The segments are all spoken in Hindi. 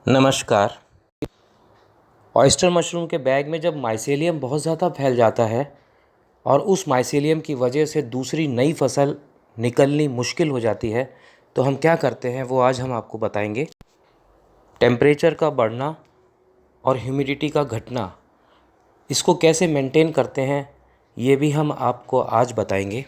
नमस्कार। ऑयस्टर मशरूम के बैग में जब माइसेलियम बहुत ज़्यादा फैल जाता है और उस माइसेलियम की वजह से दूसरी नई फसल निकलनी मुश्किल हो जाती है, तो हम क्या करते हैं वो आज हम आपको बताएंगे। टेम्परेचर का बढ़ना और ह्यूमिडिटी का घटना, इसको कैसे मेंटेन करते हैं ये भी हम आपको आज बताएंगे।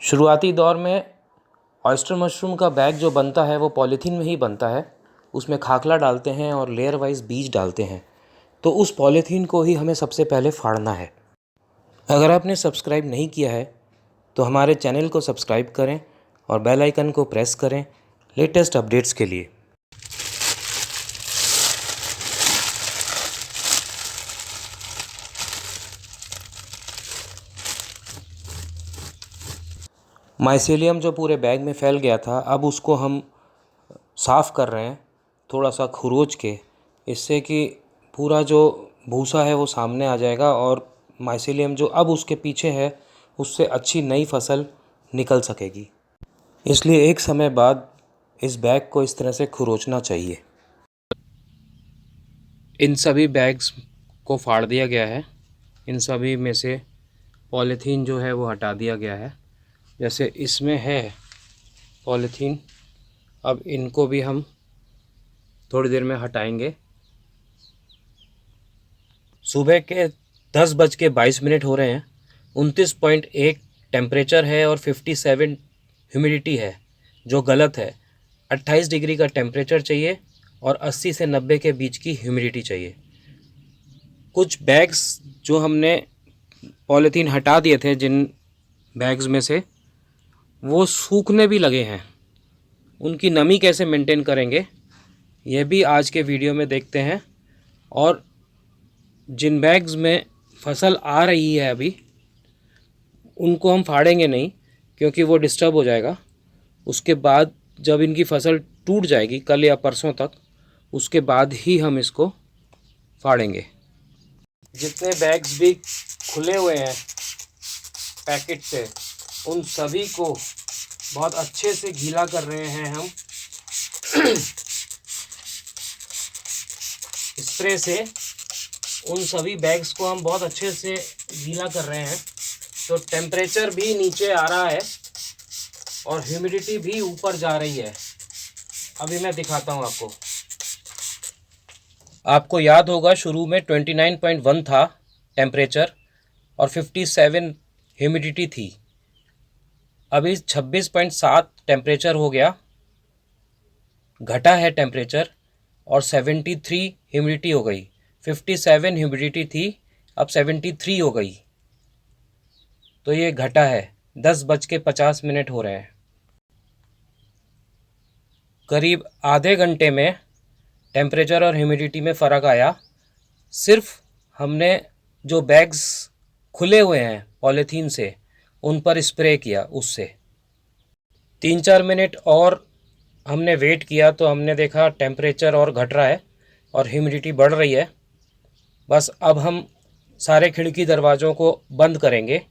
शुरुआती दौर में ऑयस्टर मशरूम का बैग जो बनता है वो पॉलीथीन में ही बनता है। उसमें खाकला डालते हैं और लेयर वाइज बीज डालते हैं। तो उस पॉलीथीन को ही हमें सबसे पहले फाड़ना है। अगर आपने सब्सक्राइब नहीं किया है तो हमारे चैनल को सब्सक्राइब करें और बेल आइकन को प्रेस करें लेटेस्ट अपडेट्स के लिए। माइसेलियम जो पूरे बैग में फैल गया था, अब उसको हम साफ़ कर रहे हैं थोड़ा सा खुरोच के, इससे कि पूरा जो भूसा है वो सामने आ जाएगा और माइसेलियम जो अब उसके पीछे है उससे अच्छी नई फसल निकल सकेगी। इसलिए एक समय बाद इस बैग को इस तरह से खुरोचना चाहिए। इन सभी बैग्स को फाड़ दिया गया है। इन सभी में से पॉलीथीन जो है वो हटा दिया गया है। जैसे इसमें है पॉलीथीन, अब इनको भी हम थोड़ी देर में हटाएंगे। सुबह के 10:22 हो रहे हैं। 29.1 टेम्परेचर है और 57 ह्यूमिडिटी है, जो गलत है। 28 डिग्री का टेम्परेचर चाहिए और 80 से 90 के बीच की ह्यूमिडिटी चाहिए। कुछ बैग्स जो हमने पॉलीथीन हटा दिए थे, जिन बैग्स में से, वो सूखने भी लगे हैं। उनकी नमी कैसे मेंटेन करेंगे यह भी आज के वीडियो में देखते हैं। और जिन बैग्स में फसल आ रही है अभी, उनको हम फाड़ेंगे नहीं क्योंकि वो डिस्टर्ब हो जाएगा। उसके बाद जब इनकी फसल टूट जाएगी कल या परसों तक, उसके बाद ही हम इसको फाड़ेंगे। जितने बैग्स भी खुले हुए हैं पैकेट से, उन सभी को बहुत अच्छे से गीला कर रहे हैं हम स्प्रे से। उन सभी बैग्स को हम बहुत अच्छे से गीला कर रहे हैं। तो टेम्परेचर भी नीचे आ रहा है और ह्यूमिडिटी भी ऊपर जा रही है। अभी मैं दिखाता हूँ आपको। आपको याद होगा शुरू में 29.1 था टेम्परेचर और 57 ह्यूमिडिटी थी। अभी 26.7 टेम्परेचर हो गया, घटा है टेम्परेचर, और 73 ह्यूमिडिटी हो गई। 57 ह्यूमिडिटी थी, अब 73 हो गई। तो ये घटा है। 10:50 हो रहे हैं। करीब आधे घंटे में टेम्परेचर और ह्यूमिडिटी में फ़र्क आया। सिर्फ हमने जो बैग्स खुले हुए हैं पॉलीथीन से, उन पर स्प्रे किया। उससे 3-4 मिनट और हमने वेट किया तो हमने देखा टेम्परेचर और घट रहा है और ह्यूमिडिटी बढ़ रही है। बस अब हम सारे खिड़की दरवाज़ों को बंद करेंगे।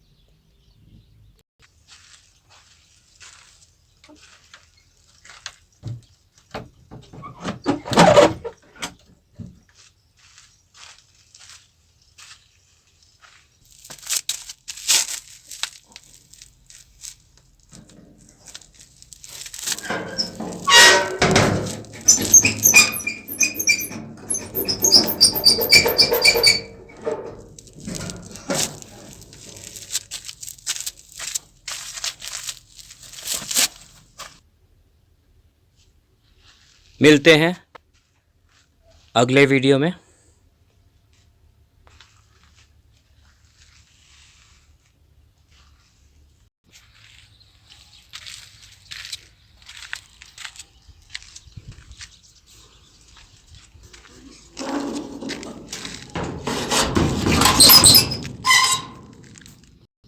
मिलते हैं अगले वीडियो में।